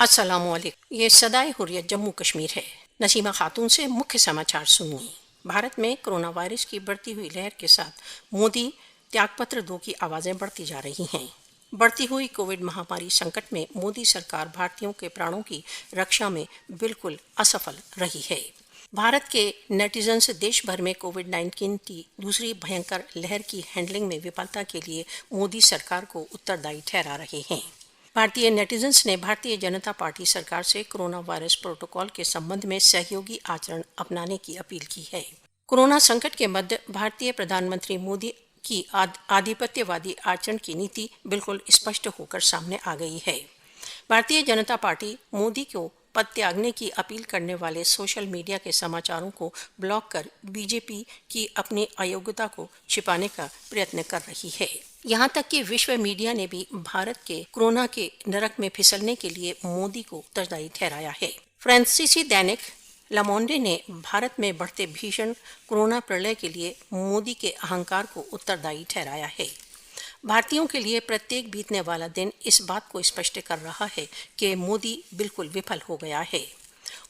अस्सलामुअलैकुम। ये सदाए हुर्रियत जम्मू कश्मीर है। नसीमा खातून से मुख्य समाचार सुनिए। भारत में कोरोना वायरस की बढ़ती हुई लहर के साथ मोदी त्यागपत्र दो की आवाज़ें बढ़ती जा रही हैं। बढ़ती हुई कोविड महामारी संकट में मोदी सरकार भारतीयों के प्राणों की रक्षा में बिल्कुल असफल रही है। भारत के नेटिजन्स देश भर में कोविड-19 की दूसरी भयंकर लहर की हैंडलिंग में विफलता के लिए मोदी सरकार को उत्तरदायी ठहरा रहे हैं। भारतीय नेटिजन्स ने भारतीय जनता पार्टी सरकार से कोरोना वायरस प्रोटोकॉल के संबंध में सहयोगी आचरण अपनाने की अपील की है। कोरोना संकट के मध्य भारतीय प्रधानमंत्री मोदी की आधिपत्यवादी आचरण की नीति बिल्कुल स्पष्ट होकर सामने आ गई है। भारतीय जनता पार्टी मोदी को पद त्यागने की अपील करने वाले सोशल मीडिया के समाचारों को ब्लॉक कर बीजेपी की अपनी अयोग्यता को छिपाने का प्रयत्न कर रही है। यहाँ तक कि विश्व मीडिया ने भी भारत के कोरोना के नरक में फिसलने के लिए मोदी को उत्तरदायी ठहराया है। फ्रांसीसी दैनिक लमोंडे ने भारत में बढ़ते भीषण कोरोना प्रलय के लिए मोदी के अहंकार को उत्तरदायी ठहराया है। भारतीयों के लिए प्रत्येक बीतने वाला दिन इस बात को स्पष्ट कर रहा है कि मोदी बिल्कुल विफल हो गया है।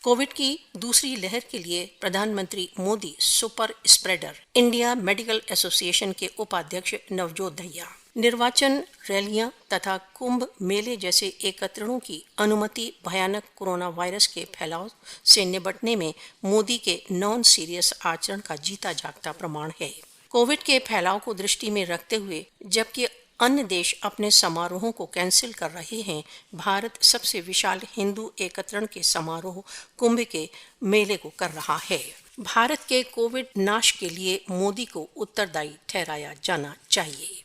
कोविड की दूसरी लहर के लिए प्रधानमंत्री Modi super spreader India medical association के उपाध्यक्ष नवजोत दहिया, निर्वाचन रैलियां तथा कुंभ मेले जैसे एकत्रणों की अनुमति भयानक कोरोना वायरस के फैलाव से निपटने में मोदी के नॉन सीरियस आचरण का जीता जागता प्रमाण है। कोविड के फैलाव को दृष्टि में रखते हुए जबकि अन्य देश अपने समारोहों को कैंसिल कर रहे हैं, भारत सबसे विशाल हिंदू एकत्रण के समारोह कुंभ के मेले को कर रहा है। भारत के कोविड नाश के लिए मोदी को उत्तरदायी ठहराया जाना चाहिए।